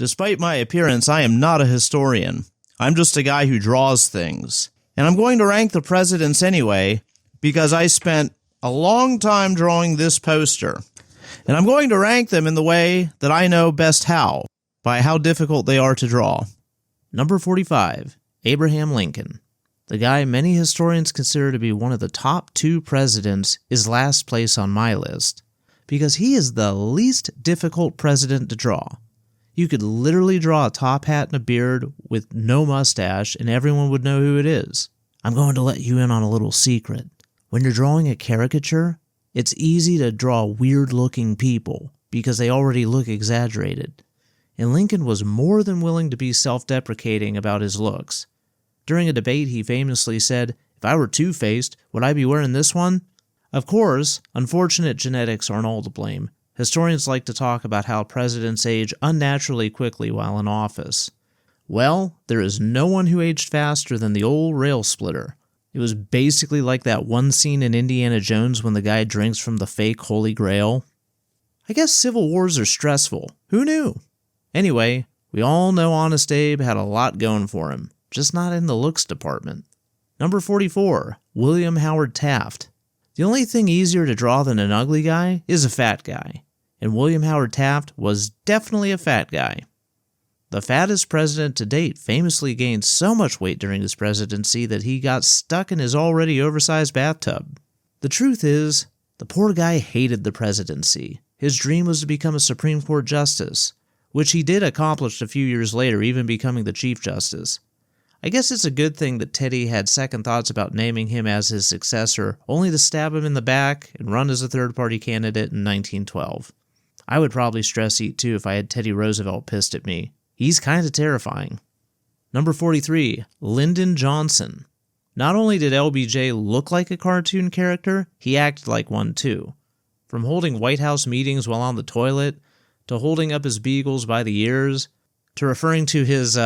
Despite my appearance, I am not a historian. I'm just a guy who draws things. And I'm going to rank the presidents anyway, because I spent a long time drawing this poster. And I'm going to rank them in the way that I know best how, by how difficult they are to draw. Number 45, Abraham Lincoln. The guy many historians consider to be one of the top 2 presidents is last place on my list, because he is the least difficult president to draw. You could literally draw a top hat and a beard with no mustache and everyone would know who it is. I'm going to let you in on a little secret. When you're drawing a caricature, it's easy to draw weird-looking people because they already look exaggerated. And Lincoln was more than willing to be self-deprecating about his looks. During a debate, he famously said, "If I were two-faced, would I be wearing this one?" Of course, unfortunate genetics aren't all to blame. Historians like to talk about how presidents age unnaturally quickly while in office. Well, there is no one who aged faster than the old rail splitter. It was basically like that one scene in Indiana Jones when the guy drinks from the fake Holy Grail. I guess civil wars are stressful. Who knew? Anyway, we all know Honest Abe had a lot going for him, just not in the looks department. Number 44, William Howard Taft. The only thing easier to draw than an ugly guy is a fat guy, and William Howard Taft was definitely a fat guy. The fattest president to date famously gained so much weight during his presidency that he got stuck in his already oversized bathtub. The truth is, the poor guy hated the presidency. His dream was to become a Supreme Court justice, which he did accomplish a few years later, even becoming the Chief Justice. I guess it's a good thing that Teddy had second thoughts about naming him as his successor, only to stab him in the back and run as a third-party candidate in 1912. I would probably stress eat too if I had Teddy Roosevelt pissed at me. He's kind of terrifying. Number 43, Lyndon Johnson. Not only did LBJ look like a cartoon character, he acted like one too. From holding White House meetings while on the toilet, to holding up his beagles by the ears, to referring to his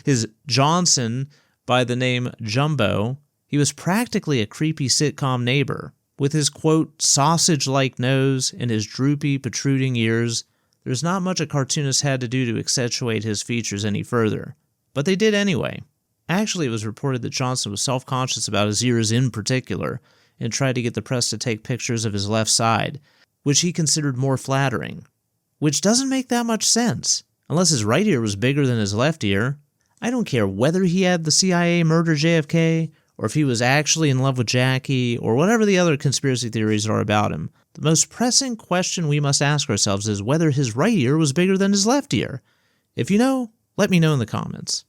his Johnson by the name Jumbo, he was practically a creepy sitcom neighbor. With his, quote, sausage-like nose and his droopy, protruding ears, there's not much a cartoonist had to do to accentuate his features any further. But they did anyway. Actually, it was reported that Johnson was self-conscious about his ears in particular, and tried to get the press to take pictures of his left side, which he considered more flattering. Which doesn't make that much sense, unless his right ear was bigger than his left ear. I don't care whether he had the CIA murder JFK, or if he was actually in love with Jackie, or whatever the other conspiracy theories are about him. The most pressing question we must ask ourselves is whether his right ear was bigger than his left ear. If you know, let me know in the comments.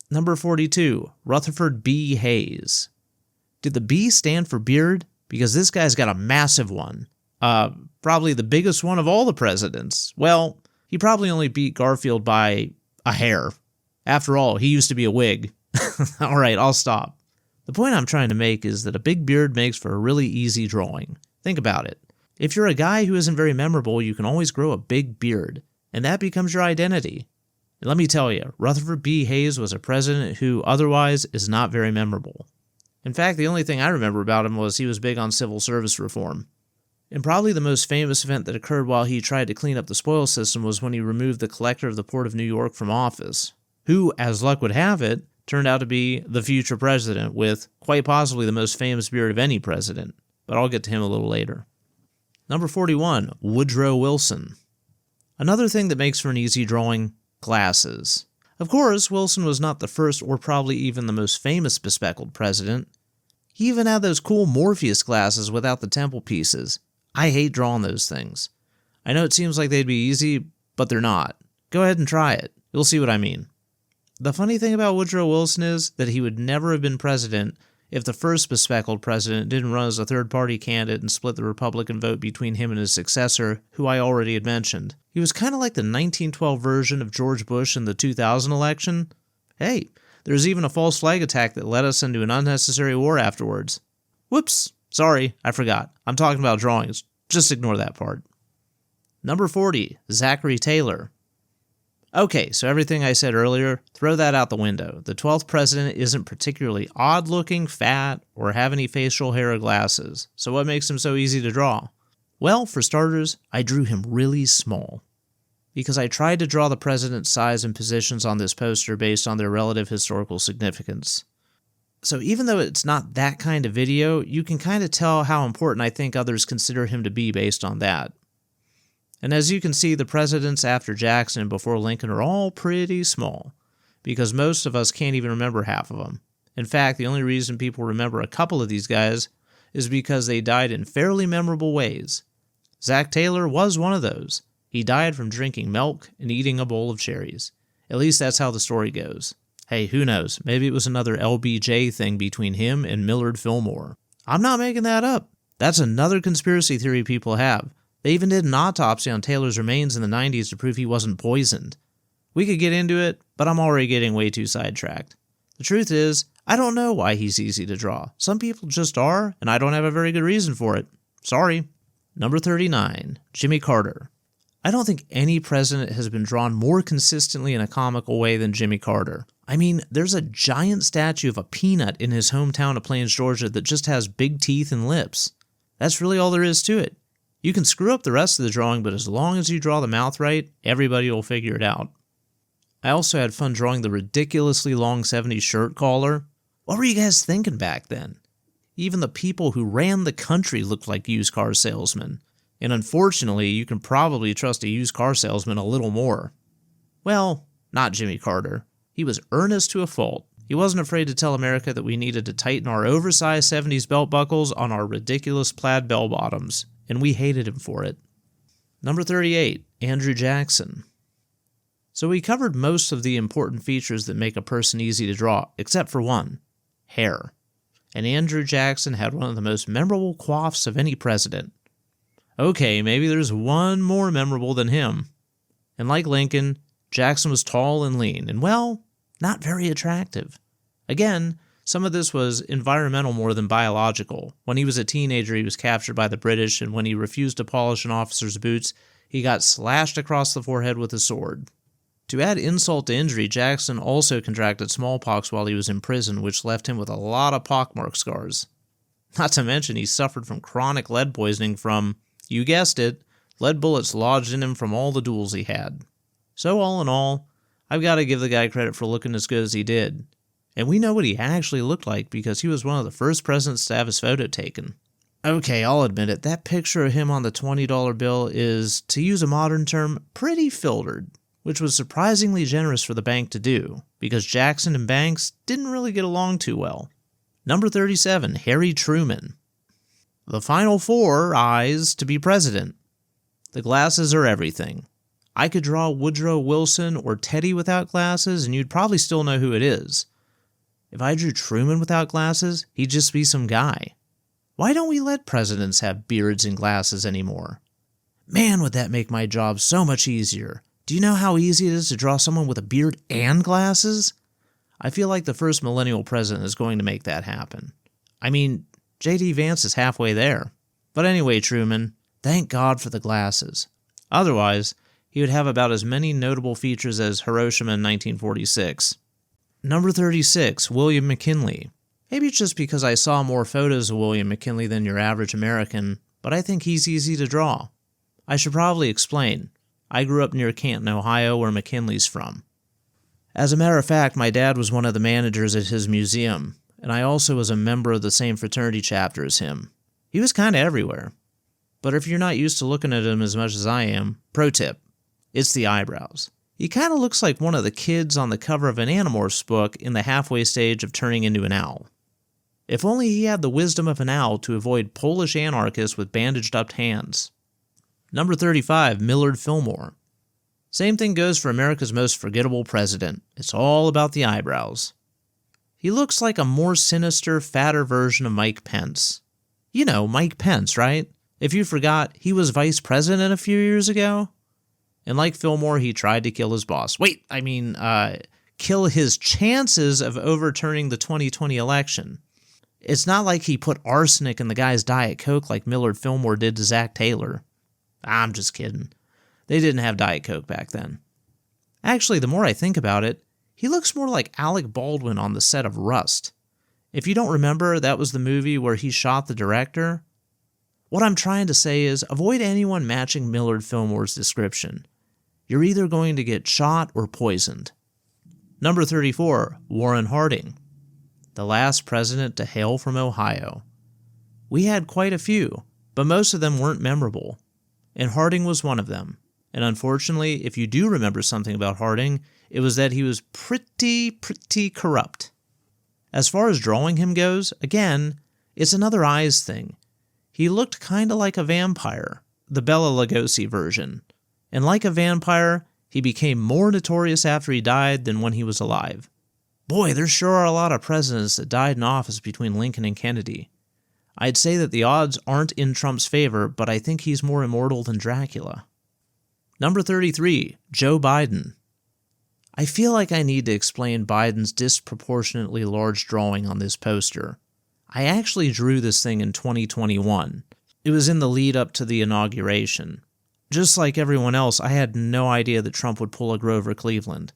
Number 42, Rutherford B. Hayes. Did the B stand for beard? Because this guy's got a massive one. Probably the biggest one of all the presidents. Well, he probably only beat Garfield by a hair. After all, he used to be a Whig. Alright, I'll stop. The point I'm trying to make is that a big beard makes for a really easy drawing. Think about it. If you're a guy who isn't very memorable, you can always grow a big beard, and that becomes your identity. And let me tell you, Rutherford B. Hayes was a president who otherwise is not very memorable. In fact, the only thing I remember about him was he was big on civil service reform. And probably the most famous event that occurred while he tried to clean up the spoils system was when he removed the collector of the Port of New York from office, who, as luck would have it, turned out to be the future president with quite possibly the most famous beard of any president, but I'll get to him a little later. Number 41, Woodrow Wilson. Another thing that makes for an easy drawing, glasses. Of course, Wilson was not the first or probably even the most famous bespectacled president. He even had those cool Morpheus glasses without the temple pieces. I hate drawing those things. I know it seems like they'd be easy, but they're not. Go ahead and try it. You'll see what I mean. The funny thing about Woodrow Wilson is that he would never have been president if the first bespectacled president didn't run as a third-party candidate and split the Republican vote between him and his successor, who I already had mentioned. He was kind of like the 1912 version of George Bush in the 2000 election. Hey, there was even a false flag attack that led us into an unnecessary war afterwards. Whoops, sorry, I forgot. I'm talking about drawings. Just ignore that part. Number 40, Zachary Taylor. Okay, so everything I said earlier, throw that out the window. The 12th president isn't particularly odd-looking, fat, or have any facial hair or glasses. So what makes him so easy to draw? Well, for starters, I drew him really small. because I tried to draw the president's size and positions on this poster based on their relative historical significance. So even though it's not that kind of video, you can kind of tell how important I think others consider him to be based on that. And as you can see, the presidents after Jackson and before Lincoln are all pretty small, because most of us can't even remember half of them. In fact, the only reason people remember a couple of these guys is because they died in fairly memorable ways. Zach Taylor was one of those. He died from drinking milk and eating a bowl of cherries. At least that's how the story goes. Hey, who knows? Maybe it was another LBJ thing between him and Millard Fillmore. I'm not making that up. That's another conspiracy theory people have. They even did an autopsy on Taylor's remains in the 90s to prove he wasn't poisoned. We could get into it, but I'm already getting way too sidetracked. The truth is, I don't know why he's easy to draw. Some people just are, and I don't have a very good reason for it. Sorry. Number 39, Jimmy Carter. I don't think any president has been drawn more consistently in a comical way than Jimmy Carter. I mean, there's a giant statue of a peanut in his hometown of Plains, Georgia that just has big teeth and lips. That's really all there is to it. You can screw up the rest of the drawing, but as long as you draw the mouth right, everybody will figure it out. I also had fun drawing the ridiculously long 70s shirt collar. What were you guys thinking back then? Even the people who ran the country looked like used car salesmen. And unfortunately, you can probably trust a used car salesman a little more. Well, not Jimmy Carter. He was earnest to a fault. He wasn't afraid to tell America that we needed to tighten our oversized 70s belt buckles on our ridiculous plaid bell bottoms, and we hated him for it. Number 38, Andrew Jackson. So we covered most of the important features that make a person easy to draw, except for one, hair. And Andrew Jackson had one of the most memorable coiffes of any president. Okay, maybe there's one more memorable than him. And like Lincoln, Jackson was tall and lean, and well, not very attractive. Again, some of this was environmental more than biological. When he was a teenager, he was captured by the British, and when he refused to polish an officer's boots, he got slashed across the forehead with a sword. To add insult to injury, Jackson also contracted smallpox while he was in prison, which left him with a lot of pockmark scars. Not to mention he suffered from chronic lead poisoning from, you guessed it, lead bullets lodged in him from all the duels he had. So all in all, I've got to give the guy credit for looking as good as he did. And we know what he actually looked like because he was one of the first presidents to have his photo taken. Okay, I'll admit it, that picture of him on the $20 bill is, to use a modern term, pretty filtered, which was surprisingly generous for the bank to do, because Jackson and Banks didn't really get along too well. Number 37, Harry Truman. The final four eyes to be president. The glasses are everything. I could draw Woodrow Wilson or Teddy without glasses, and you'd probably still know who it is. If I drew Truman without glasses, he'd just be some guy. Why don't we let presidents have beards and glasses anymore? Man, would that make my job so much easier. Do you know how easy it is to draw someone with a beard and glasses? I feel like the first millennial president is going to make that happen. I mean, J.D. Vance is halfway there. But anyway, Truman, thank God for the glasses. Otherwise, he would have about as many notable features as Hiroshima in 1946. Number 36, William McKinley. Maybe it's just because I saw more photos of William McKinley than your average American, but I think he's easy to draw. I should probably explain. I grew up near Canton, Ohio, where McKinley's from. As a matter of fact, my dad was one of the managers at his museum, and I also was a member of the same fraternity chapter as him. He was kind of everywhere. But if you're not used to looking at him as much as I am, pro tip, it's the eyebrows. He kind of looks like one of the kids on the cover of an Animorphs book in the halfway stage of turning into an owl. If only he had the wisdom of an owl to avoid Polish anarchists with bandaged up hands. Number 35, Millard Fillmore. Same thing goes for America's most forgettable president. It's all about the eyebrows. He looks like a more sinister, fatter version of Mike Pence. You know, Mike Pence, right? If you forgot, he was vice president a few years ago. And like Fillmore, he tried to kill his boss. Kill his chances of overturning the 2020 election. It's not like he put arsenic in the guy's Diet Coke like Millard Fillmore did to Zach Taylor. I'm just kidding. They didn't have Diet Coke back then. Actually, the more I think about it, he looks more like Alec Baldwin on the set of Rust. If you don't remember, that was the movie where he shot the director. What I'm trying to say is, avoid anyone matching Millard Fillmore's description. You're either going to get shot or poisoned. Number 34, Warren Harding, the last president to hail from Ohio. We had quite a few, but most of them weren't memorable, and Harding was one of them. And unfortunately, if you do remember something about Harding, it was that he was pretty corrupt. As far as drawing him goes, again, it's another eyes thing. He looked kinda like a vampire, the Bela Lugosi version. And like a vampire, he became more notorious after he died than when he was alive. Boy, there sure are a lot of presidents that died in office between Lincoln and Kennedy. I'd say that the odds aren't in Trump's favor, but I think he's more immortal than Dracula. Number 33, Joe Biden. I feel like I need to explain Biden's disproportionately large drawing on this poster. I actually drew this thing in 2021. It was in the lead up to the inauguration. Just like everyone else, I had no idea that Trump would pull a Grover Cleveland.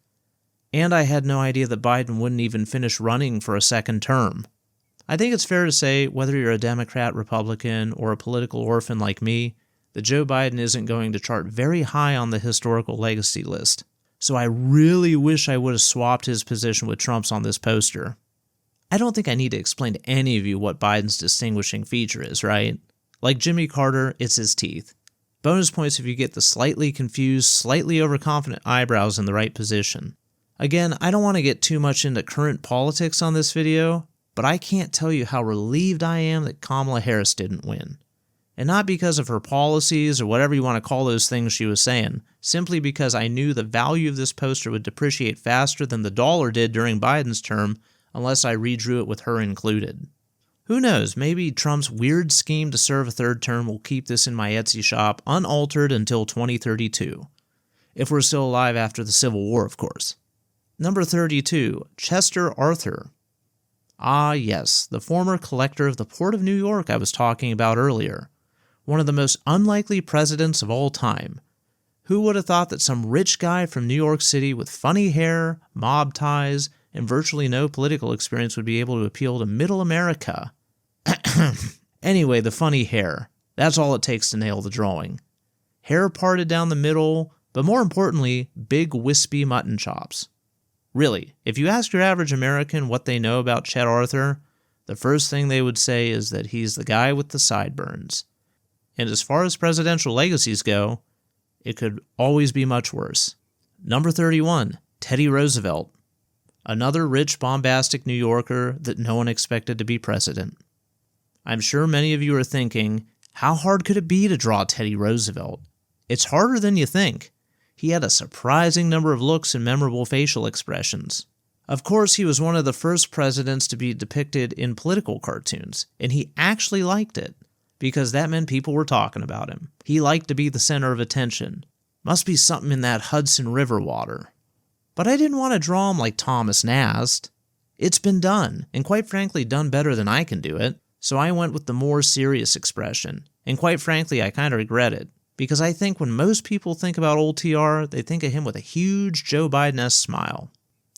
And I had no idea that Biden wouldn't even finish running for a second term. I think it's fair to say, whether you're a Democrat, Republican, or a political orphan like me, that Joe Biden isn't going to chart very high on the historical legacy list. So I really wish I would have swapped his position with Trump's on this poster. I don't think I need to explain to any of you what Biden's distinguishing feature is, right? Like Jimmy Carter, it's his teeth. Bonus points if you get the slightly confused, slightly overconfident eyebrows in the right position. Again, I don't want to get too much into current politics on this video, but I can't tell you how relieved I am that Kamala Harris didn't win. And not because of her policies or whatever you want to call those things she was saying, simply because I knew the value of this poster would depreciate faster than the dollar did during Biden's term unless I redrew it with her included. Who knows, maybe Trump's weird scheme to serve a third term will keep this in my Etsy shop unaltered until 2032. If we're still alive after the Civil War, of course. Number 32, Chester Arthur. Ah yes, the former collector of the Port of New York I was talking about earlier. One of the most unlikely presidents of all time. Who would have thought that some rich guy from New York City with funny hair, mob ties, and virtually no political experience would be able to appeal to middle America? Anyway, the funny hair. That's all it takes to nail the drawing. Hair parted down the middle, but more importantly, big wispy mutton chops. Really, if you ask your average American what they know about Chet Arthur, the first thing they would say is that he's the guy with the sideburns. And as far as presidential legacies go, it could always be much worse. Number 31, Teddy Roosevelt. Another rich, bombastic New Yorker that no one expected to be president. I'm sure many of you are thinking, how hard could it be to draw Teddy Roosevelt? It's harder than you think. He had a surprising number of looks and memorable facial expressions. Of course, he was one of the first presidents to be depicted in political cartoons, and he actually liked it, because that meant people were talking about him. He liked to be the center of attention. Must be something in that Hudson River water. But I didn't want to draw him like Thomas Nast. It's been done, and quite frankly done better than I can do it, so I went with the more serious expression, and quite frankly I kind of regret it, because I think when most people think about old TR, they think of him with a huge Joe Biden-esque smile.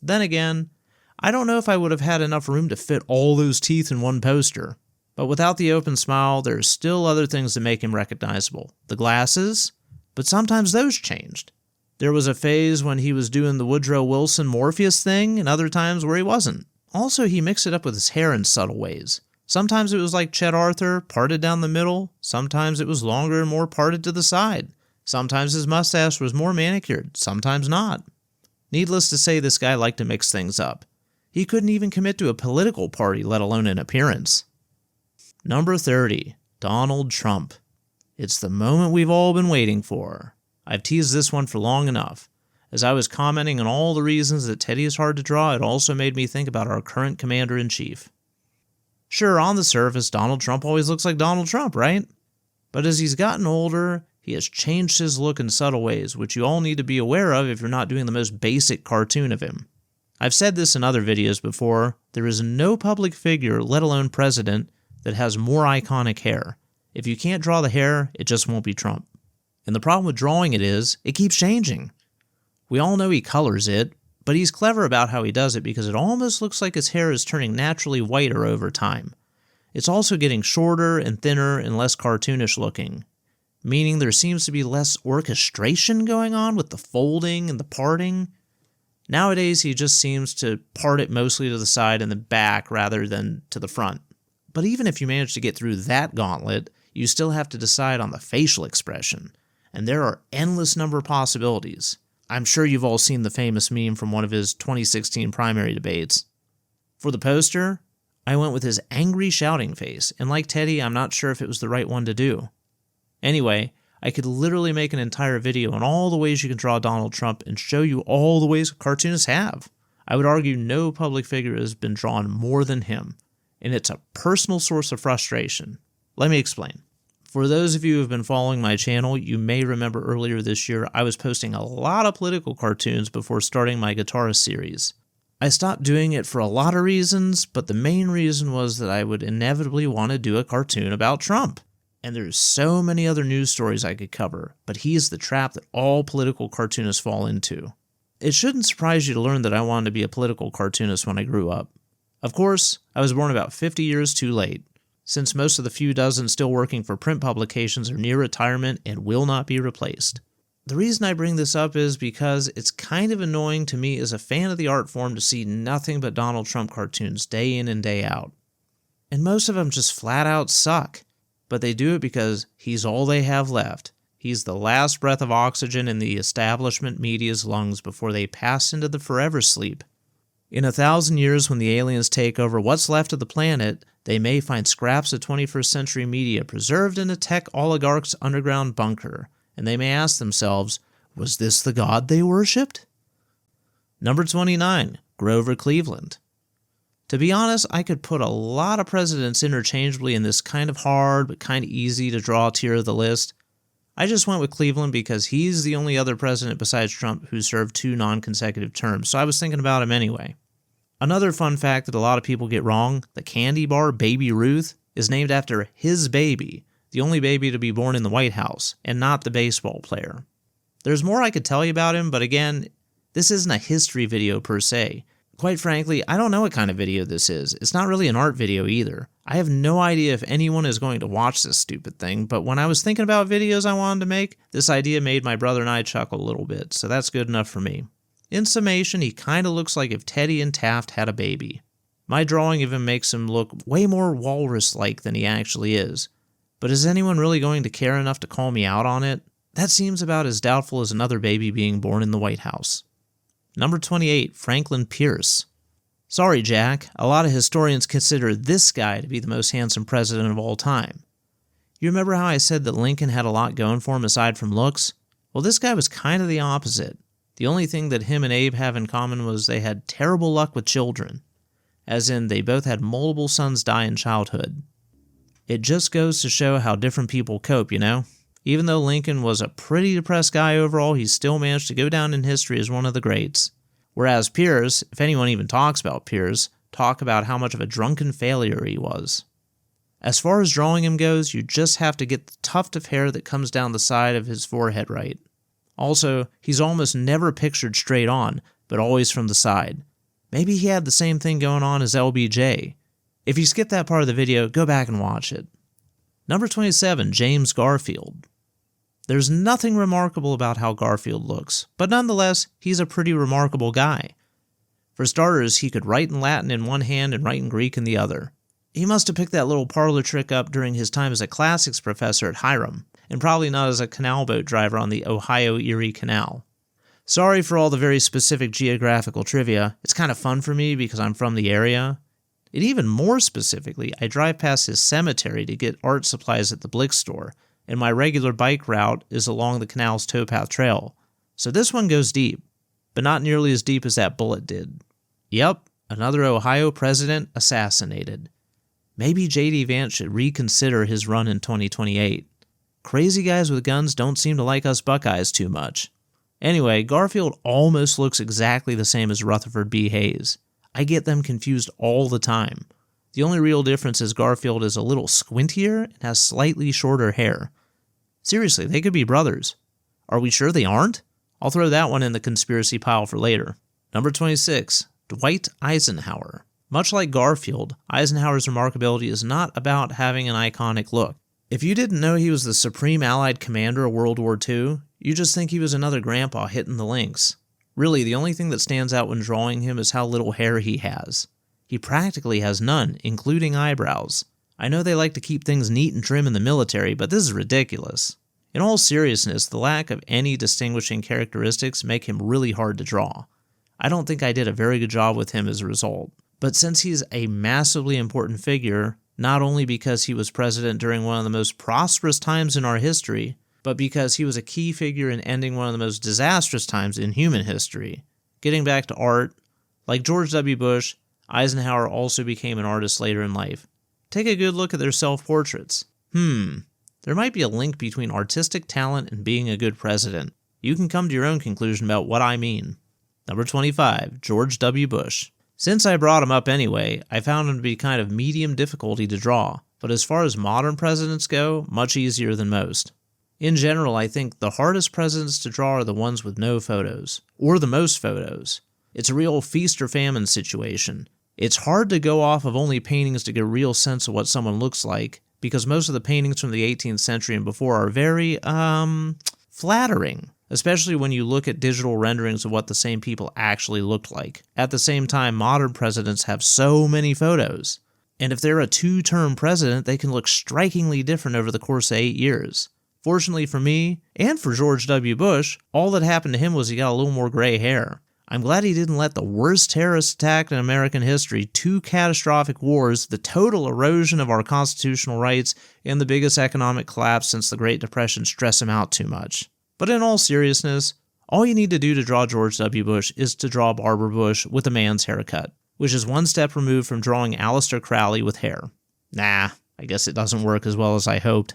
Then again, I don't know if I would have had enough room to fit all those teeth in one poster. But without the open smile, there's still other things that make him recognizable. The glasses, but sometimes those changed. There was a phase when he was doing the Woodrow Wilson Morpheus thing, and other times where he wasn't. Also, he mixed it up with his hair in subtle ways. Sometimes it was like Chet Arthur, parted down the middle. Sometimes it was longer and more parted to the side. Sometimes his mustache was more manicured, sometimes not. Needless to say, this guy liked to mix things up. He couldn't even commit to a political party, let alone an appearance. Number 30, Donald Trump. It's the moment we've all been waiting for. I've teased this one for long enough. As I was commenting on all the reasons that Teddy is hard to draw, it also made me think about our current commander-in-chief. Sure, on the surface, Donald Trump always looks like Donald Trump, right? But as he's gotten older, he has changed his look in subtle ways, which you all need to be aware of if you're not doing the most basic cartoon of him. I've said this in other videos before, there is no public figure, let alone president, that has more iconic hair. If you can't draw the hair, it just won't be Trump. And the problem with drawing it is, it keeps changing. We all know he colors it, but he's clever about how he does it because it almost looks like his hair is turning naturally whiter over time. It's also getting shorter and thinner and less cartoonish looking. meaning there seems to be less orchestration going on with the folding and the parting. Nowadays, he just seems to part it mostly to the side and the back rather than to the front. But even if you manage to get through that gauntlet, you still have to decide on the facial expression, and there are endless number of possibilities. I'm sure you've all seen the famous meme from one of his 2016 primary debates. For the poster, I went with his angry shouting face, and like Teddy, I'm not sure if it was the right one to do. Anyway, I could literally make an entire video on all the ways you can draw Donald Trump and show you all the ways cartoonists have. I would argue no public figure has been drawn more than him, and it's a personal source of frustration. Let me explain. For those of you who have been following my channel, you may remember earlier this year I was posting a lot of political cartoons before starting my guitarist series. I stopped doing it for a lot of reasons, but the main reason was that I would inevitably want to do a cartoon about Trump. And there's so many other news stories I could cover, but he's the trap that all political cartoonists fall into. It shouldn't surprise you to learn that I wanted to be a political cartoonist when I grew up. Of course, I was born about 50 years too late, since most of the few dozen still working for print publications are near retirement and will not be replaced. The reason I bring this up is because it's kind of annoying to me as a fan of the art form to see nothing but Donald Trump cartoons day in and day out. And most of them just flat out suck, but they do it because he's all they have left. He's the last breath of oxygen in the establishment media's lungs before they pass into the forever sleep. In 1,000 years, when the aliens take over what's left of the planet, they may find scraps of 21st century media preserved in a tech oligarch's underground bunker, and they may ask themselves, was this the god they worshipped? Number 29, Grover Cleveland. To be honest, I could put a lot of presidents interchangeably in this kind of hard but kind of easy to draw tier of the list. I just went with Cleveland because he's the only other president besides Trump who served 2 non-consecutive terms, so I was thinking about him anyway. Another fun fact that a lot of people get wrong, the candy bar Baby Ruth is named after his baby, the only baby to be born in the White House, and not the baseball player. There's more I could tell you about him, but again, this isn't a history video per se. Quite frankly, I don't know what kind of video this is. It's not really an art video either. I have no idea if anyone is going to watch this stupid thing, but when I was thinking about videos I wanted to make, this idea made my brother and I chuckle a little bit, so that's good enough for me. In summation, he kinda looks like if Teddy and Taft had a baby. My drawing of him makes him look way more walrus-like than he actually is. But is anyone really going to care enough to call me out on it? That seems about as doubtful as another baby being born in the White House. Number 28, Franklin Pierce. Sorry, Jack, a lot of historians consider this guy to be the most handsome president of all time. You remember how I said that Lincoln had a lot going for him aside from looks? Well, this guy was kind of the opposite. The only thing that him and Abe have in common was they had terrible luck with children. As in, they both had multiple sons die in childhood. It just goes to show how different people cope, you know? Even though Lincoln was a pretty depressed guy overall, he still managed to go down in history as one of the greats. Whereas Pierce, if anyone even talks about Pierce, talk about how much of a drunken failure he was. As far as drawing him goes, you just have to get the tuft of hair that comes down the side of his forehead right. Also, he's almost never pictured straight on, but always from the side. Maybe he had the same thing going on as LBJ. If you skip that part of the video, go back and watch it. Number 27, James Garfield. There's nothing remarkable about how Garfield looks, but nonetheless, he's a pretty remarkable guy. For starters, he could write in Latin in one hand and write in Greek in the other. He must have picked that little parlor trick up during his time as a classics professor at Hiram, and probably not as a canal boat driver on the Ohio-Erie Canal. Sorry for all the very specific geographical trivia. It's kind of fun for me because I'm from the area. And even more specifically, I drive past his cemetery to get art supplies at the Blick store, and my regular bike route is along the canal's towpath trail. So this one goes deep, but not nearly as deep as that bullet did. Yep, another Ohio president assassinated. Maybe J.D. Vance should reconsider his run in 2028. Crazy guys with guns don't seem to like us Buckeyes too much. Anyway, Garfield almost looks exactly the same as Rutherford B. Hayes. I get them confused all the time. The only real difference is Garfield is a little squintier and has slightly shorter hair. Seriously, they could be brothers. Are we sure they aren't? I'll throw that one in the conspiracy pile for later. Number 26, Dwight Eisenhower. Much like Garfield, Eisenhower's remarkability is not about having an iconic look. If you didn't know he was the Supreme Allied Commander of World War II, you just think he was another grandpa hitting the links. Really, the only thing that stands out when drawing him is how little hair he has. He practically has none, including eyebrows. I know they like to keep things neat and trim in the military, but this is ridiculous. In all seriousness, the lack of any distinguishing characteristics make him really hard to draw. I don't think I did a very good job with him as a result. But since he's a massively important figure, not only because he was president during one of the most prosperous times in our history, but because he was a key figure in ending one of the most disastrous times in human history. Getting back to art, like George W. Bush, Eisenhower also became an artist later in life. Take a good look at their self-portraits. There might be a link between artistic talent and being a good president. You can come to your own conclusion about what I mean. Number 25, George W. Bush. Since I brought him up anyway, I found him to be kind of medium difficulty to draw, but as far as modern presidents go, much easier than most. In general, I think the hardest presidents to draw are the ones with no photos, or the most photos. It's a real feast or famine situation. It's hard to go off of only paintings to get a real sense of what someone looks like, because most of the paintings from the 18th century and before are very, flattering. Especially when you look at digital renderings of what the same people actually looked like. At the same time, modern presidents have so many photos. And if they're a two-term president, they can look strikingly different over the course of 8 years. Fortunately for me, and for George W. Bush, all that happened to him was he got a little more gray hair. I'm glad he didn't let the worst terrorist attack in American history, 2 catastrophic wars, the total erosion of our constitutional rights, and the biggest economic collapse since the Great Depression stress him out too much. But in all seriousness, all you need to do to draw George W. Bush is to draw Barbara Bush with a man's haircut, which is one step removed from drawing Aleister Crowley with hair. Nah, I guess it doesn't work as well as I hoped.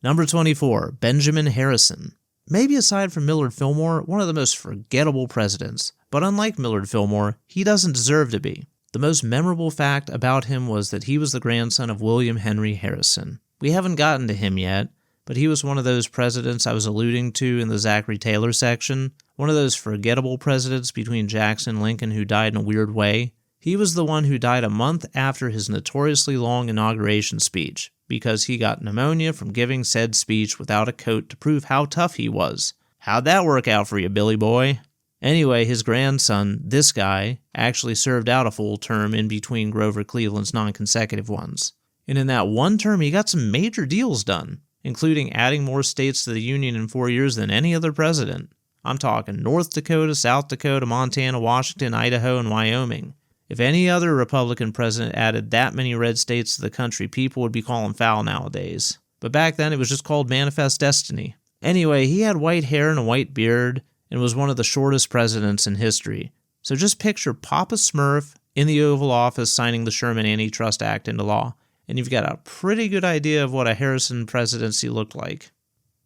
Number 24, Benjamin Harrison. Maybe aside from Millard Fillmore, one of the most forgettable presidents, but unlike Millard Fillmore, he doesn't deserve to be. The most memorable fact about him was that he was the grandson of William Henry Harrison. We haven't gotten to him yet, but he was one of those presidents I was alluding to in the Zachary Taylor section, one of those forgettable presidents between Jackson and Lincoln who died in a weird way. He was the one who died a month after his notoriously long inauguration speech, because he got pneumonia from giving said speech without a coat to prove how tough he was. How'd that work out for you, Billy boy? Anyway, his grandson, this guy, actually served out a full term in between Grover Cleveland's non-consecutive ones. And in that one term, he got some major deals done, including adding more states to the Union in 4 years than any other president. I'm talking North Dakota, South Dakota, Montana, Washington, Idaho, and Wyoming. If any other Republican president added that many red states to the country, people would be calling foul nowadays. But back then, it was just called Manifest Destiny. Anyway, he had white hair and a white beard, and was one of the shortest presidents in history. So just picture Papa Smurf in the Oval Office signing the Sherman Antitrust Act into law, and you've got a pretty good idea of what a Harrison presidency looked like.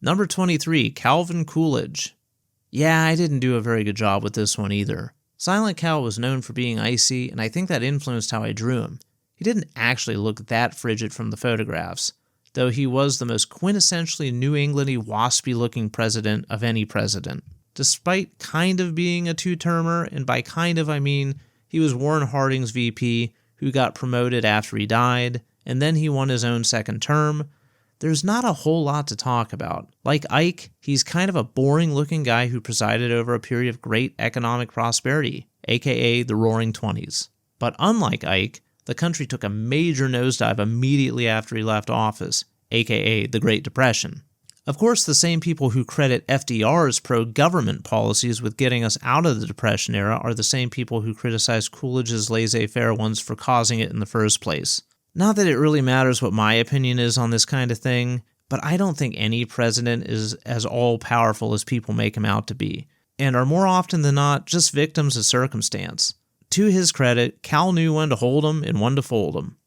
Number 23, Calvin Coolidge. Yeah, I didn't do a very good job with this one either. Silent Cal was known for being icy, and I think that influenced how I drew him. He didn't actually look that frigid from the photographs, though he was the most quintessentially New Englandy, waspy-looking president of any president. Despite kind of being a two-termer, and by kind of I mean he was Warren Harding's VP, who got promoted after he died, and then he won his own second term, there's not a whole lot to talk about. Like Ike, he's kind of a boring-looking guy who presided over a period of great economic prosperity, aka the Roaring Twenties. But unlike Ike, the country took a major nosedive immediately after he left office, aka the Great Depression. Of course, the same people who credit FDR's pro-government policies with getting us out of the Depression era are the same people who criticize Coolidge's laissez-faire ones for causing it in the first place. Not that it really matters what my opinion is on this kind of thing, but I don't think any president is as all-powerful as people make him out to be, and are more often than not just victims of circumstance. To his credit, Cal knew when to hold 'em and when to fold 'em.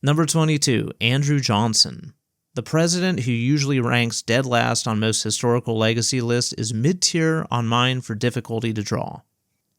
Number 22, Andrew Johnson. The president who usually ranks dead last on most historical legacy lists is mid-tier on mine for difficulty to draw.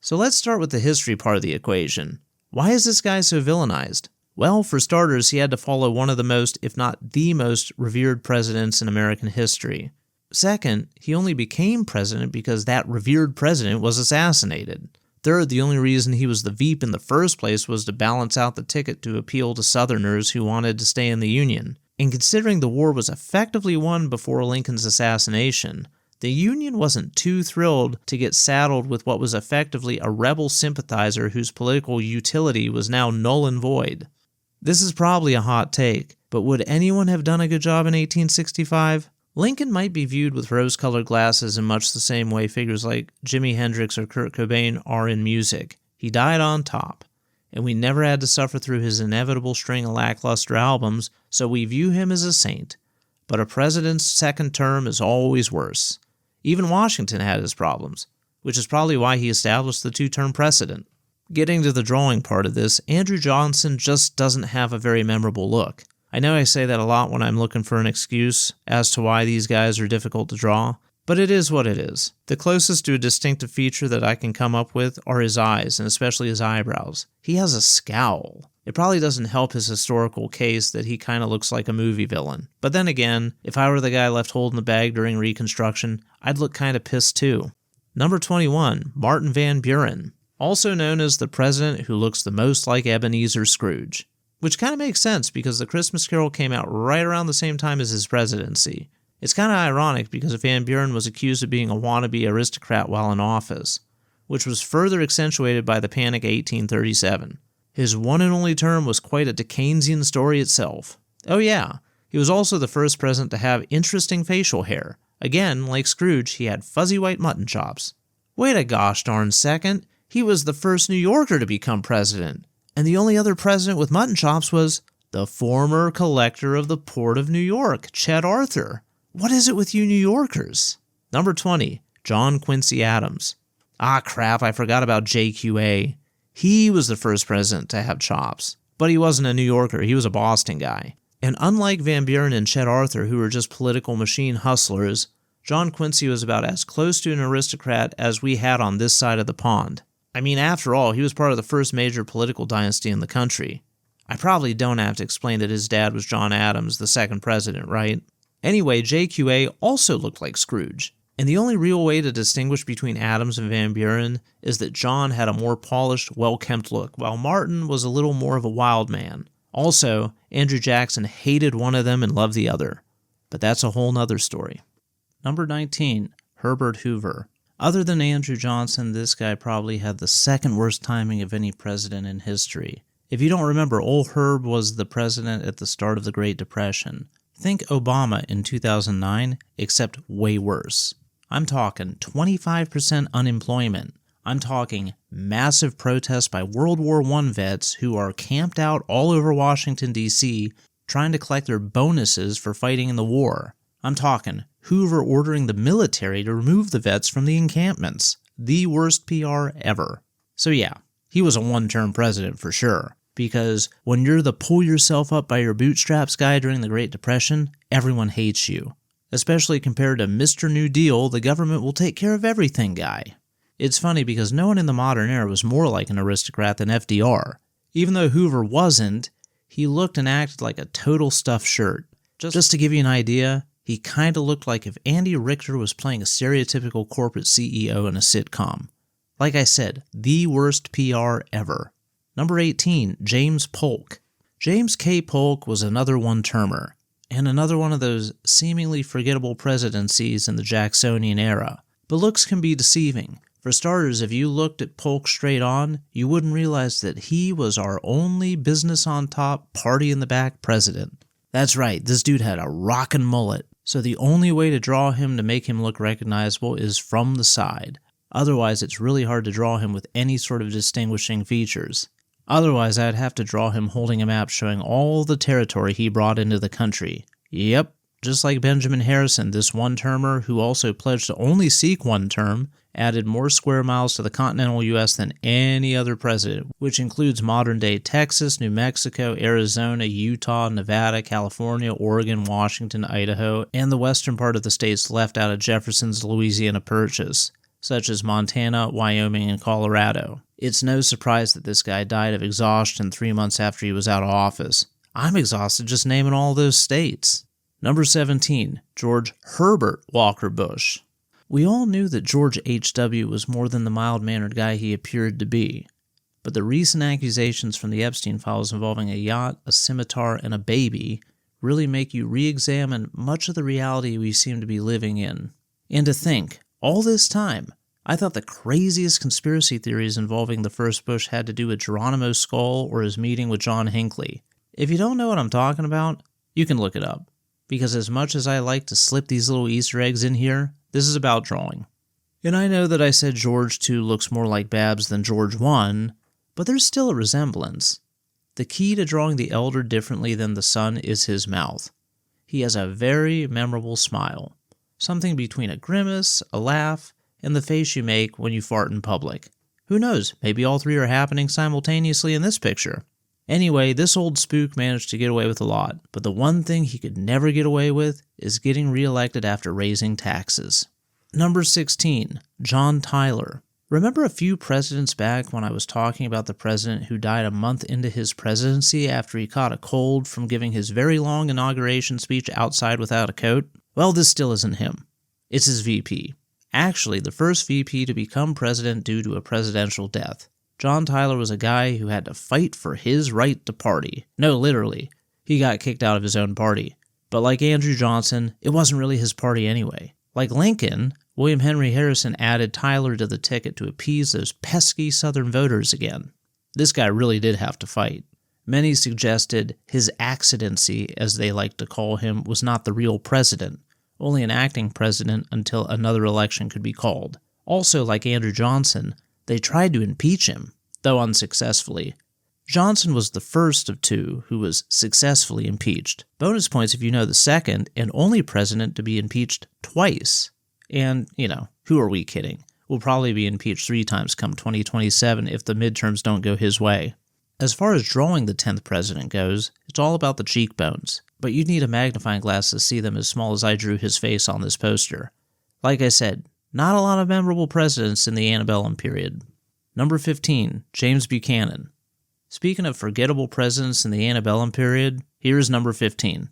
So let's start with the history part of the equation. Why is this guy so villainized? Well, for starters, he had to follow one of the most, if not the most, revered presidents in American history. Second, he only became president because that revered president was assassinated. Third, the only reason he was the Veep in the first place was to balance out the ticket to appeal to Southerners who wanted to stay in the Union. And considering the war was effectively won before Lincoln's assassination, the Union wasn't too thrilled to get saddled with what was effectively a rebel sympathizer whose political utility was now null and void. This is probably a hot take, but would anyone have done a good job in 1865? Lincoln might be viewed with rose-colored glasses in much the same way figures like Jimi Hendrix or Kurt Cobain are in music. He died on top, and we never had to suffer through his inevitable string of lackluster albums, so we view him as a saint. But a president's second term is always worse. Even Washington had his problems, which is probably why he established the two-term precedent. Getting to the drawing part of this, Andrew Johnson just doesn't have a very memorable look. I know I say that a lot when I'm looking for an excuse as to why these guys are difficult to draw, but it is what it is. The closest to a distinctive feature that I can come up with are his eyes, and especially his eyebrows. He has a scowl. It probably doesn't help his historical case that he kind of looks like a movie villain. But then again, if I were the guy left holding the bag during Reconstruction, I'd look kind of pissed too. Number 21, Martin Van Buren, also known as the president who looks the most like Ebenezer Scrooge. Which kind of makes sense because The Christmas Carol came out right around the same time as his presidency. It's kind of ironic because Van Buren was accused of being a wannabe aristocrat while in office, which was further accentuated by the Panic of 1837. His one and only term was quite a Dickensian story itself. Oh yeah, he was also the first president to have interesting facial hair. Again, like Scrooge, he had fuzzy white mutton chops. Wait a gosh darn second, he was the first New Yorker to become president. And the only other president with mutton chops was the former collector of the Port of New York, Chet Arthur. What is it with you New Yorkers? Number 20, John Quincy Adams. Ah crap, I forgot about JQA. He was the first president to have chops. But he wasn't a New Yorker, he was a Boston guy. And unlike Van Buren and Chet Arthur, who were just political machine hustlers, John Quincy was about as close to an aristocrat as we had on this side of the pond. I mean, after all, he was part of the first major political dynasty in the country. I probably don't have to explain that his dad was John Adams, the second president, right? Anyway, JQA also looked like Scrooge. And the only real way to distinguish between Adams and Van Buren is that John had a more polished, well-kempt look, while Martin was a little more of a wild man. Also, Andrew Jackson hated one of them and loved the other. But that's a whole nother story. Number 19, Herbert Hoover. Other than Andrew Johnson, this guy probably had the second worst timing of any president in history. If you don't remember, old Herb was the president at the start of the Great Depression. Think Obama in 2009, except way worse. I'm talking 25% unemployment. I'm talking massive protests by World War I vets who are camped out all over Washington, D.C., trying to collect their bonuses for fighting in the war. I'm talking Hoover ordering the military to remove the vets from the encampments. The worst PR ever. So yeah, he was a one-term president for sure. Because when you're the pull yourself up by your bootstraps guy during the Great Depression, everyone hates you. Especially compared to Mr. New Deal, the government will take care of everything guy. It's funny because no one in the modern era was more like an aristocrat than FDR. Even though Hoover wasn't, he looked and acted like a total stuffed shirt. Just to give you an idea, he kinda looked like if Andy Richter was playing a stereotypical corporate CEO in a sitcom. Like I said, the worst PR ever. Number 18, James Polk. James K. Polk was another one-termer, and another one of those seemingly forgettable presidencies in the Jacksonian era. But looks can be deceiving. For starters, if you looked at Polk straight on, you wouldn't realize that he was our only business on top, party in the back president. That's right, this dude had a rockin' mullet. So the only way to draw him to make him look recognizable is from the side. Otherwise, it's really hard to draw him with any sort of distinguishing features. Otherwise, I'd have to draw him holding a map showing all the territory he brought into the country. Yep, just like Benjamin Harrison, this one-termer who also pledged to only seek one term, added more square miles to the continental U.S. than any other president, which includes modern-day Texas, New Mexico, Arizona, Utah, Nevada, California, Oregon, Washington, Idaho, and the western part of the states left out of Jefferson's Louisiana Purchase, such as Montana, Wyoming, and Colorado. It's no surprise that this guy died of exhaustion 3 months after he was out of office. I'm exhausted just naming all those states. Number 17, George Herbert Walker Bush. We all knew that George H.W. was more than the mild-mannered guy he appeared to be, but the recent accusations from the Epstein files involving a yacht, a scimitar, and a baby really make you re-examine much of the reality we seem to be living in. And to think, all this time, I thought the craziest conspiracy theories involving the first Bush had to do with Geronimo's skull or his meeting with John Hinckley. If you don't know what I'm talking about, you can look it up. Because as much as I like to slip these little Easter eggs in here, this is about drawing. And I know that I said George II looks more like Babs than George I, but there's still a resemblance. The key to drawing the elder differently than the son is his mouth. He has a very memorable smile, something between a grimace, a laugh, and the face you make when you fart in public. Who knows, maybe all three are happening simultaneously in this picture. Anyway, this old spook managed to get away with a lot, but the one thing he could never get away with is getting reelected after raising taxes. Number 16, John Tyler. Remember a few presidents back when I was talking about the president who died a month into his presidency after he caught a cold from giving his very long inauguration speech outside without a coat? Well, this still isn't him. It's his VP. Actually, the first VP to become president due to a presidential death. John Tyler was a guy who had to fight for his right to party. No, literally. He got kicked out of his own party. But like Andrew Johnson, it wasn't really his party anyway. Like Lincoln, William Henry Harrison added Tyler to the ticket to appease those pesky Southern voters again. This guy really did have to fight. Many suggested his accidency, as they like to call him, was not the real president, only an acting president until another election could be called. Also, like Andrew Johnson, they tried to impeach him, though unsuccessfully. Johnson was the first of two who was successfully impeached. Bonus points if you know the second and only president to be impeached twice. And, who are we kidding? Will probably be impeached 3 times come 2027 if the midterms don't go his way. As far as drawing the 10th president goes, it's all about the cheekbones, but you'd need a magnifying glass to see them as small as I drew his face on this poster. Like I said, not a lot of memorable presidents in the antebellum period. Number 15, James Buchanan. Speaking of forgettable presidents in the antebellum period, here's number 15.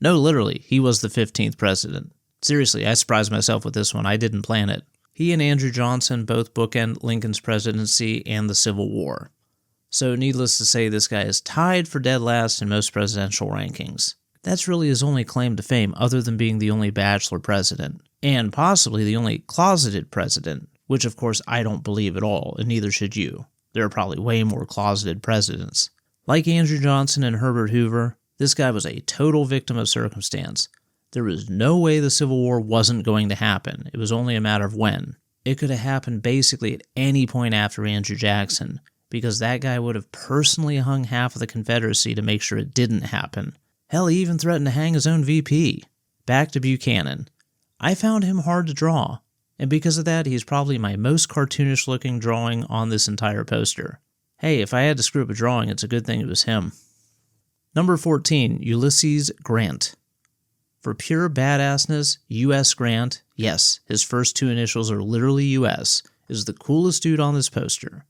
No, literally, he was the 15th president. Seriously, I surprised myself with this one. I didn't plan it. He and Andrew Johnson both bookend Lincoln's presidency and the Civil War. So needless to say, this guy is tied for dead last in most presidential rankings. That's really his only claim to fame other than being the only bachelor president, and possibly the only closeted president, which of course I don't believe at all, and neither should you. There are probably way more closeted presidents. Like Andrew Johnson and Herbert Hoover, this guy was a total victim of circumstance. There was no way the Civil War wasn't going to happen. It was only a matter of when. It could have happened basically at any point after Andrew Jackson, because that guy would have personally hung half of the Confederacy to make sure it didn't happen. Hell, he even threatened to hang his own VP. Back to Buchanan. I found him hard to draw, and because of that, he's probably my most cartoonish-looking drawing on this entire poster. Hey, if I had to screw up a drawing, it's a good thing it was him. Number 14, Ulysses Grant. For pure badassness, U.S. Grant, yes, his first 2 initials are literally U.S., is the coolest dude on this poster.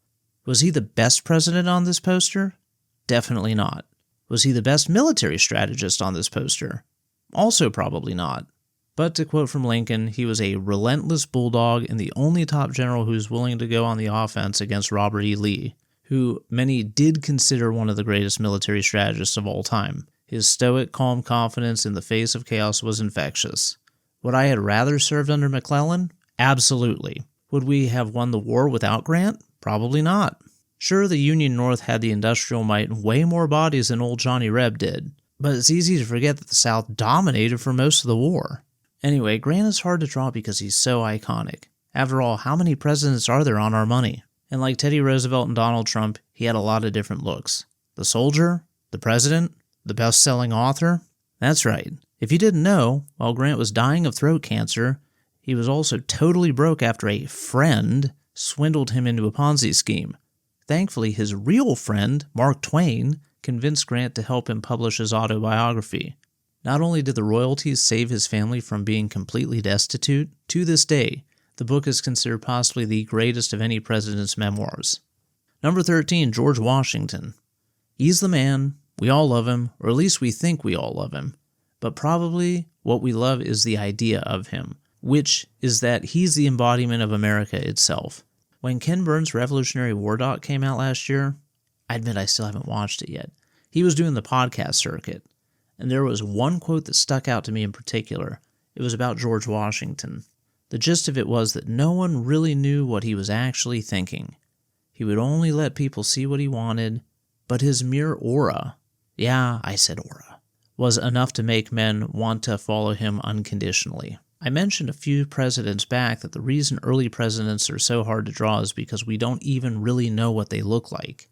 Was he the best president on this poster? Definitely not. Was he the best military strategist on this poster? Also probably not. But to quote from Lincoln, he was a relentless bulldog and the only top general who was willing to go on the offense against Robert E. Lee, who many did consider one of the greatest military strategists of all time. His stoic, calm confidence in the face of chaos was infectious. Would I have rather served under McClellan? Absolutely. Would we have won the war without Grant? Probably not. Sure, the Union North had the industrial might and way more bodies than old Johnny Reb did, but it's easy to forget that the South dominated for most of the war. Anyway, Grant is hard to draw because he's so iconic. After all, how many presidents are there on our money? And like Teddy Roosevelt and Donald Trump, he had a lot of different looks. The soldier, the president, the best-selling author. That's right. If you didn't know, while Grant was dying of throat cancer, he was also totally broke after a friend swindled him into a Ponzi scheme. Thankfully, his real friend, Mark Twain, convinced Grant to help him publish his autobiography. Not only did the royalties save his family from being completely destitute, to this day, the book is considered possibly the greatest of any president's memoirs. Number 13, George Washington. He's the man. We all love him, or at least we think we all love him. But probably what we love is the idea of him, which is that he's the embodiment of America itself. When Ken Burns' Revolutionary War doc came out last year, I admit I still haven't watched it yet. He was doing the podcast circuit. And there was one quote that stuck out to me in particular. It was about George Washington. The gist of it was that no one really knew what he was actually thinking. He would only let people see what he wanted, but his mere aura, yeah, I said aura, was enough to make men want to follow him unconditionally. I mentioned a few presidents back that the reason early presidents are so hard to draw is because we don't even really know what they look like.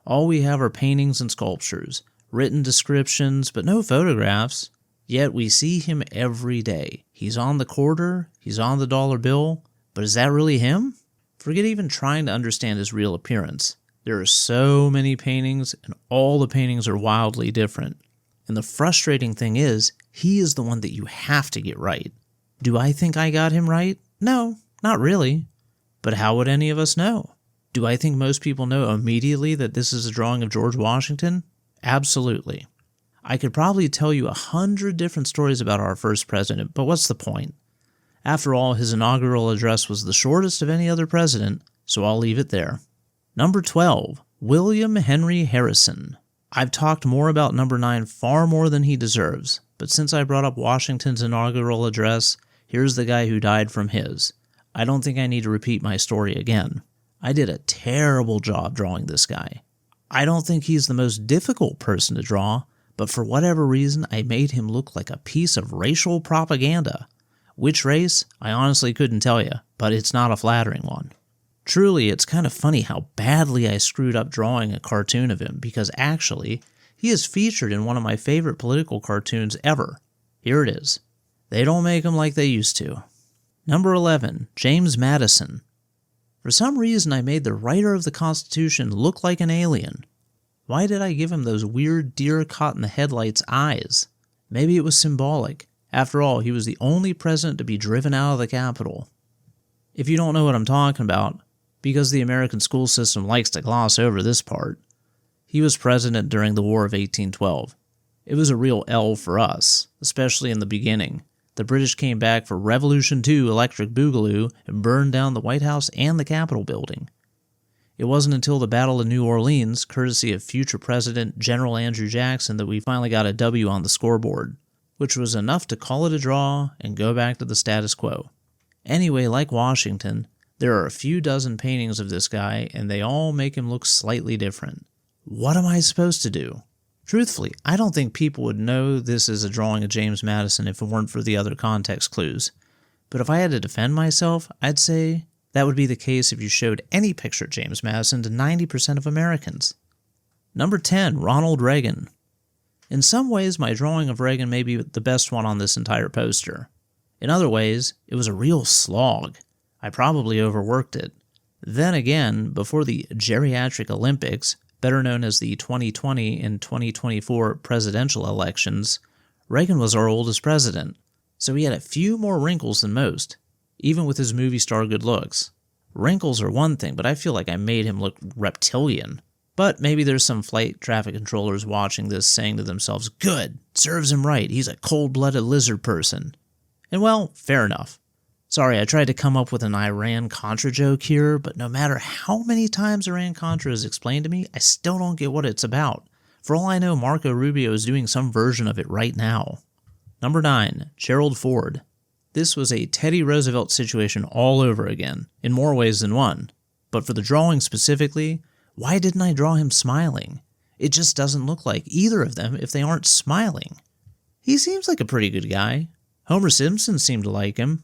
All we have are paintings and sculptures, written descriptions, but no photographs. Yet we see him every day. He's on the quarter, he's on the dollar bill, but is that really him? Forget even trying to understand his real appearance. There are so many paintings, and all the paintings are wildly different. And the frustrating thing is, he is the one that you have to get right. Do I think I got him right? No, not really. But how would any of us know? Do I think most people know immediately that this is a drawing of George Washington? Absolutely. I could probably tell you 100 different stories about our first president, but what's the point? After all, his inaugural address was the shortest of any other president, so I'll leave it there. Number 12, William Henry Harrison. I've talked more about number 9 far more than he deserves, but since I brought up Washington's inaugural address, here's the guy who died from his. I don't think I need to repeat my story again. I did a terrible job drawing this guy. I don't think he's the most difficult person to draw, but for whatever reason, I made him look like a piece of racial propaganda. Which race? I honestly couldn't tell you, but it's not a flattering one. Truly, it's kind of funny how badly I screwed up drawing a cartoon of him, because actually, he is featured in one of my favorite political cartoons ever. Here it is. They don't make them like they used to. Number 11, James Madison. For some reason, I made the writer of the Constitution look like an alien. Why did I give him those weird deer-caught-in-the-headlights eyes? Maybe it was symbolic. After all, he was the only president to be driven out of the Capitol. If you don't know what I'm talking about, because the American school system likes to gloss over this part, he was president during the War of 1812. It was a real L for us, especially in the beginning. The British came back for Revolution II Electric Boogaloo and burned down the White House and the Capitol building. It wasn't until the Battle of New Orleans, courtesy of future President General Andrew Jackson, that we finally got a W on the scoreboard, which was enough to call it a draw and go back to the status quo. Anyway, like Washington, there are a few dozen paintings of this guy, and they all make him look slightly different. What am I supposed to do? Truthfully, I don't think people would know this is a drawing of James Madison if it weren't for the other context clues. But if I had to defend myself, I'd say that would be the case if you showed any picture of James Madison to 90% of Americans. Number 10, Ronald Reagan. In some ways, my drawing of Reagan may be the best one on this entire poster. In other ways, it was a real slog. I probably overworked it. Then again, before the Geriatric Olympics, better known as the 2020 and 2024 presidential elections, Reagan was our oldest president, so he had a few more wrinkles than most, even with his movie star good looks. Wrinkles are one thing, but I feel like I made him look reptilian. But maybe there's some flight traffic controllers watching this saying to themselves, "Good, serves him right, he's a cold-blooded lizard person." And well, fair enough. Sorry, I tried to come up with an Iran-Contra joke here, but no matter how many times Iran-Contra is explained to me, I still don't get what it's about. For all I know, Marco Rubio is doing some version of it right now. Number 9, Gerald Ford. This was a Teddy Roosevelt situation all over again, in more ways than one. But for the drawing specifically, why didn't I draw him smiling? It just doesn't look like either of them if they aren't smiling. He seems like a pretty good guy. Homer Simpson seemed to like him.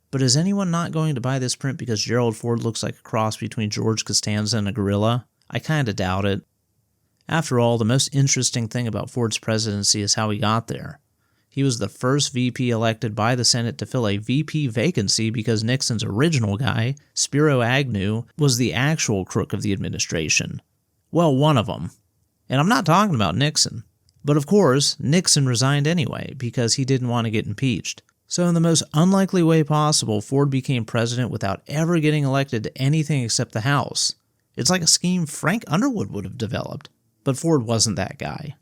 But is anyone not going to buy this print because Gerald Ford looks like a cross between George Costanza and a gorilla? I kinda doubt it. After all, the most interesting thing about Ford's presidency is how he got there. He was the first VP elected by the Senate to fill a VP vacancy because Nixon's original guy, Spiro Agnew, was the actual crook of the administration. Well, one of them. And I'm not talking about Nixon. But of course, Nixon resigned anyway because he didn't want to get impeached. So in the most unlikely way possible, Ford became president without ever getting elected to anything except the House. It's like a scheme Frank Underwood would have developed. But Ford wasn't that guy.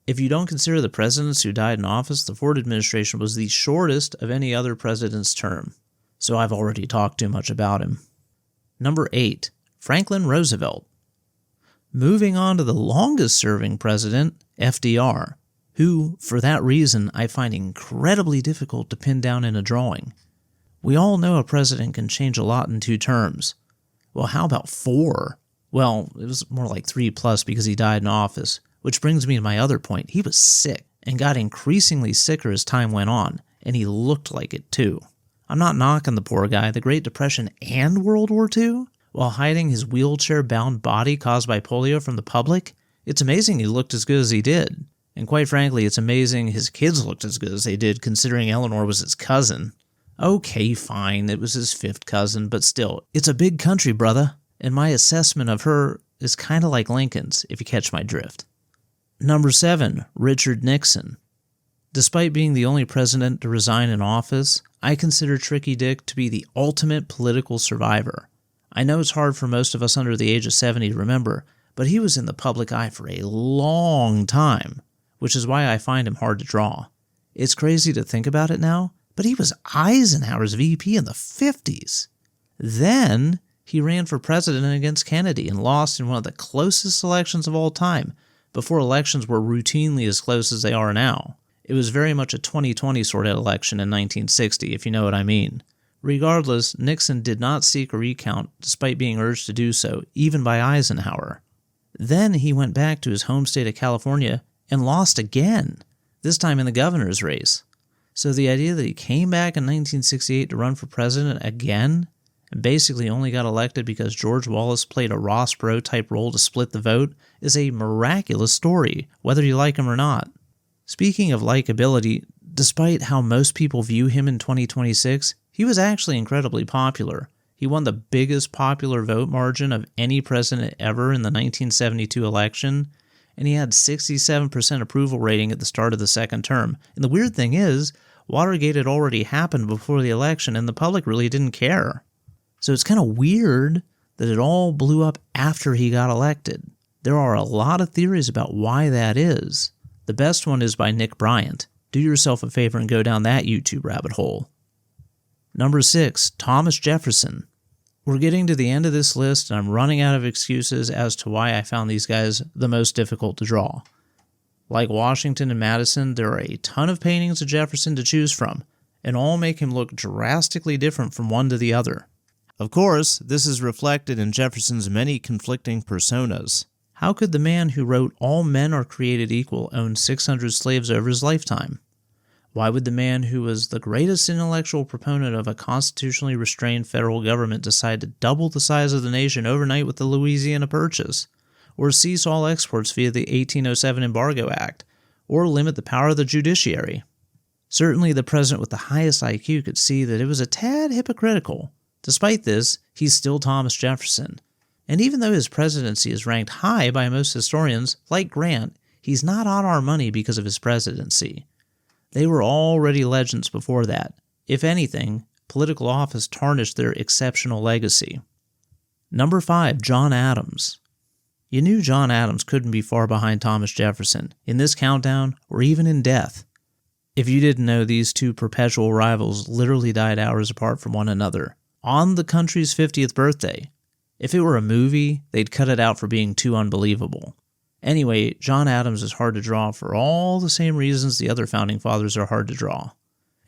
If you don't consider the presidents who died in office, the Ford administration was the shortest of any other president's term. So I've already talked too much about him. Number 8, Franklin Roosevelt. Moving on to the longest-serving president, FDR. who, for that reason, I find incredibly difficult to pin down in a drawing. We all know a president can change a lot in 2 terms. Well, how about 4? Well, it was more like 3+ because he died in office, which brings me to my other point. He was sick and got increasingly sicker as time went on, and he looked like it too. I'm not knocking the poor guy. The Great Depression and World War II, while hiding his wheelchair-bound body caused by polio from the public, it's amazing he looked as good as he did. And quite frankly, it's amazing his kids looked as good as they did, considering Eleanor was his cousin. Okay, fine, it was his 5th cousin, but still, it's a big country, brother, and my assessment of her is kind of like Lincoln's, if you catch my drift. Number 7, Richard Nixon. Despite being the only president to resign in office, I consider Tricky Dick to be the ultimate political survivor. I know it's hard for most of us under the age of 70 to remember, but he was in the public eye for a long time, which is why I find him hard to draw. It's crazy to think about it now, but he was Eisenhower's VP in the 50s. Then he ran for president against Kennedy and lost in one of the closest elections of all time, before elections were routinely as close as they are now. It was very much a 2020 sort of election in 1960, if you know what I mean. Regardless, Nixon did not seek a recount despite being urged to do so, even by Eisenhower. Then he went back to his home state of California and lost again, this time in the governor's race. So the idea that he came back in 1968 to run for president again, and basically only got elected because George Wallace played a Ross Perot-type role to split the vote, is a miraculous story, whether you like him or not. Speaking of likability, despite how most people view him in 2026, he was actually incredibly popular. He won the biggest popular vote margin of any president ever in the 1972 election, and he had 67% approval rating at the start of the second term. And the weird thing is, Watergate had already happened before the election, and the public really didn't care. So it's kind of weird that it all blew up after he got elected. There are a lot of theories about why that is. The best one is by Nick Bryant. Do yourself a favor and go down that YouTube rabbit hole. Number 6, Thomas Jefferson. We're getting to the end of this list, and I'm running out of excuses as to why I found these guys the most difficult to draw. Like Washington and Madison, there are a ton of paintings of Jefferson to choose from, and all make him look drastically different from one to the other. Of course, this is reflected in Jefferson's many conflicting personas. How could the man who wrote "All men are created equal" own 600 slaves over his lifetime? Why would the man who was the greatest intellectual proponent of a constitutionally restrained federal government decide to double the size of the nation overnight with the Louisiana Purchase, or cease all exports via the 1807 Embargo Act, or limit the power of the judiciary? Certainly the president with the highest IQ could see that it was a tad hypocritical. Despite this, he's still Thomas Jefferson. And even though his presidency is ranked high by most historians, like Grant, he's not on our money because of his presidency. They were already legends before that. If anything, political office tarnished their exceptional legacy. Number 5, John Adams. You knew John Adams couldn't be far behind Thomas Jefferson, in this countdown, or even in death. If you didn't know, these two perpetual rivals literally died hours apart from one another, on the country's 50th birthday. If it were a movie, they'd cut it out for being too unbelievable. Anyway, John Adams is hard to draw for all the same reasons the other founding fathers are hard to draw.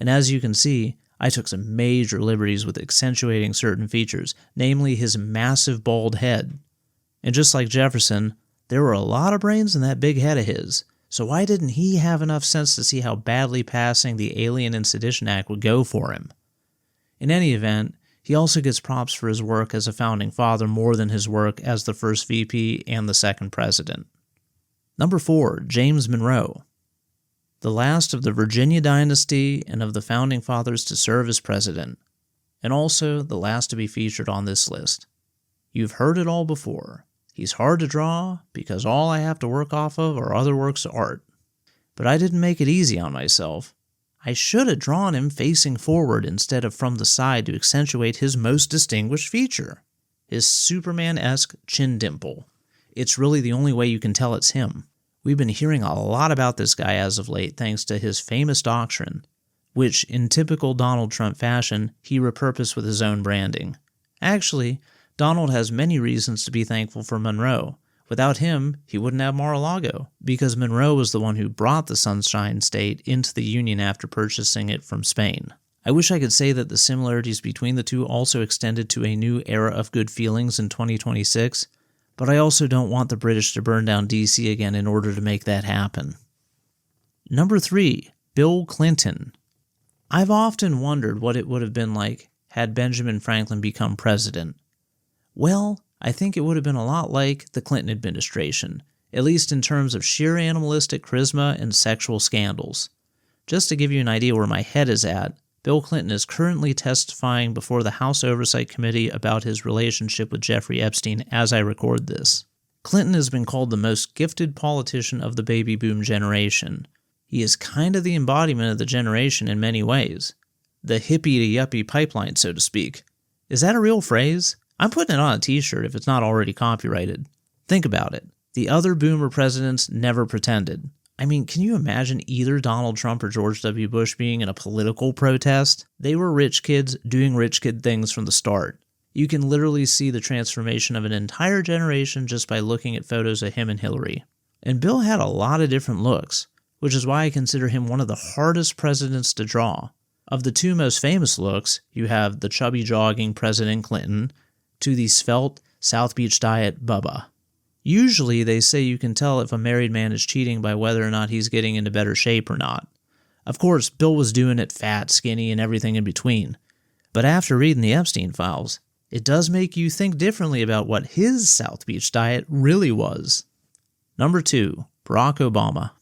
And as you can see, I took some major liberties with accentuating certain features, namely his massive bald head. And just like Jefferson, there were a lot of brains in that big head of his, so why didn't he have enough sense to see how badly passing the Alien and Sedition Act would go for him? In any event, he also gets props for his work as a founding father more than his work as the first VP and the second president. Number 4, James Monroe. The last of the Virginia dynasty and of the founding fathers to serve as president, and also the last to be featured on this list. You've heard it all before. He's hard to draw because all I have to work off of are other works of art. But I didn't make it easy on myself. I should have drawn him facing forward instead of from the side to accentuate his most distinguished feature, his Superman-esque chin dimple. It's really the only way you can tell it's him. We've been hearing a lot about this guy as of late thanks to his famous doctrine, which, in typical Donald Trump fashion, he repurposed with his own branding. Actually, Donald has many reasons to be thankful for Monroe, Without him, he wouldn't have Mar-a-Lago, because Monroe was the one who brought the Sunshine State into the Union after purchasing it from Spain. I wish I could say that the similarities between the two also extended to a new era of good feelings in 2026, but I also don't want the British to burn down D.C. again in order to make that happen. Number 3, Bill Clinton. I've often wondered what it would have been like had Benjamin Franklin become president. Well, I think it would have been a lot like the Clinton administration, at least in terms of sheer animalistic charisma and sexual scandals. Just to give you an idea where my head is at, Bill Clinton is currently testifying before the House Oversight Committee about his relationship with Jeffrey Epstein as I record this. Clinton has been called the most gifted politician of the baby boom generation. He is kind of the embodiment of the generation in many ways. The hippie-to-yuppie pipeline, so to speak. Is that a real phrase? I'm putting it on a t-shirt if it's not already copyrighted. Think about it. The other boomer presidents never pretended. I mean, can you imagine either Donald Trump or George W. Bush being in a political protest? They were rich kids doing rich kid things from the start. You can literally see the transformation of an entire generation just by looking at photos of him and Hillary. And Bill had a lot of different looks, which is why I consider him one of the hardest presidents to draw. Of the two most famous looks, you have the chubby jogging President Clinton to the svelte South Beach diet Bubba. Usually they say you can tell if a married man is cheating by whether or not he's getting into better shape or not. Of course, Bill was doing it fat, skinny, and everything in between. But after reading the Epstein files, it does make you think differently about what his South Beach diet really was. Number 2, Barack Obama.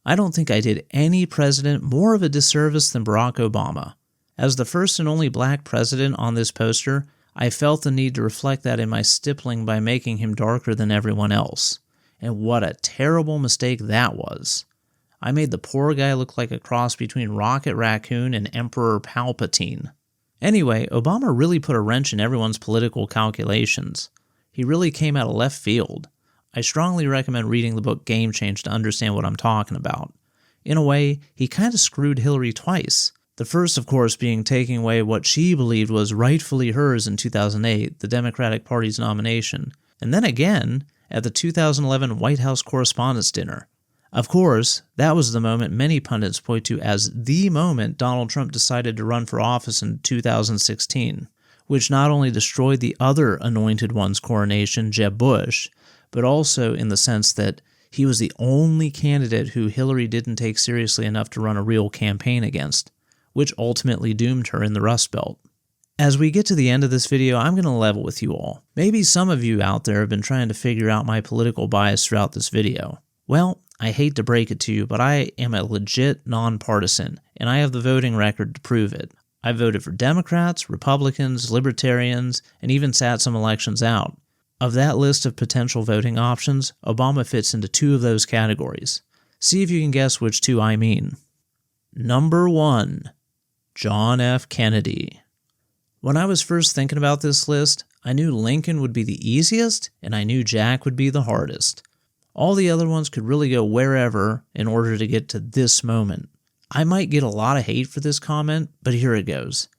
I don't think I did any president more of a disservice than Barack Obama. As the first and only black president on this poster, I felt the need to reflect that in my stippling by making him darker than everyone else. And what a terrible mistake that was. I made the poor guy look like a cross between Rocket Raccoon and Emperor Palpatine. Anyway, Obama really put a wrench in everyone's political calculations. He really came out of left field. I strongly recommend reading the book Game Change to understand what I'm talking about. In a way, he kind of screwed Hillary twice. The first, of course, being taking away what she believed was rightfully hers in 2008, the Democratic Party's nomination, and then again at the 2011 White House Correspondents' Dinner. Of course, that was the moment many pundits point to as the moment Donald Trump decided to run for office in 2016, which not only destroyed the other anointed one's coronation, Jeb Bush, but also in the sense that he was the only candidate who Hillary didn't take seriously enough to run a real campaign against, which ultimately doomed her in the Rust Belt. As we get to the end of this video, I'm going to level with you all. Maybe some of you out there have been trying to figure out my political bias throughout this video. Well, I hate to break it to you, but I am a legit nonpartisan, and I have the voting record to prove it. I voted for Democrats, Republicans, Libertarians, and even sat some elections out. Of that list of potential voting options, Obama fits into 2 of those categories. See if you can guess which 2 I mean. Number 1, John F. Kennedy. When I was first thinking about this list, I knew Lincoln would be the easiest, and I knew Jack would be the hardest. All the other ones could really go wherever in order to get to this moment. I might get a lot of hate for this comment, but here it goes.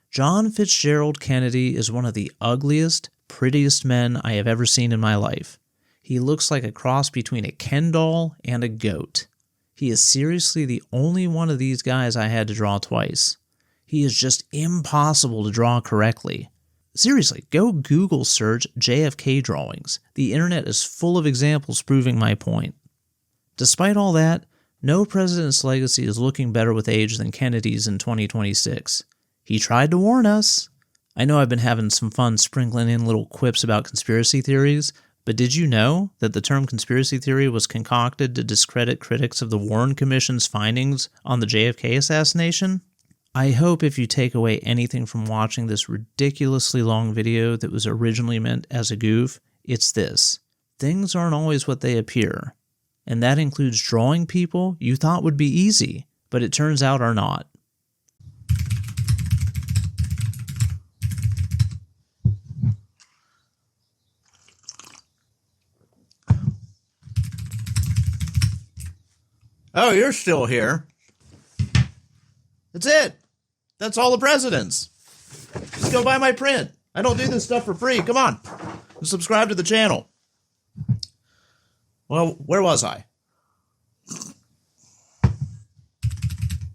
John Fitzgerald Kennedy is one of the ugliest, prettiest men I have ever seen in my life. He looks like a cross between a Ken doll and a goat. He is seriously the only one of these guys I had to draw twice. He is just impossible to draw correctly. Seriously, go Google search JFK drawings. The internet is full of examples proving my point. Despite all that, no president's legacy is looking better with age than Kennedy's in 2026. He tried to warn us. I know I've been having some fun sprinkling in little quips about conspiracy theories, but did you know that the term conspiracy theory was concocted to discredit critics of the Warren Commission's findings on the JFK assassination? I hope if you take away anything from watching this ridiculously long video that was originally meant as a goof, it's this. Things aren't always what they appear. And that includes drawing people you thought would be easy, but it turns out are not. Oh, you're still here. That's it. That's all the presidents. Just go buy my print. I don't do this stuff for free. Come on. And subscribe to the channel. Well, where was I?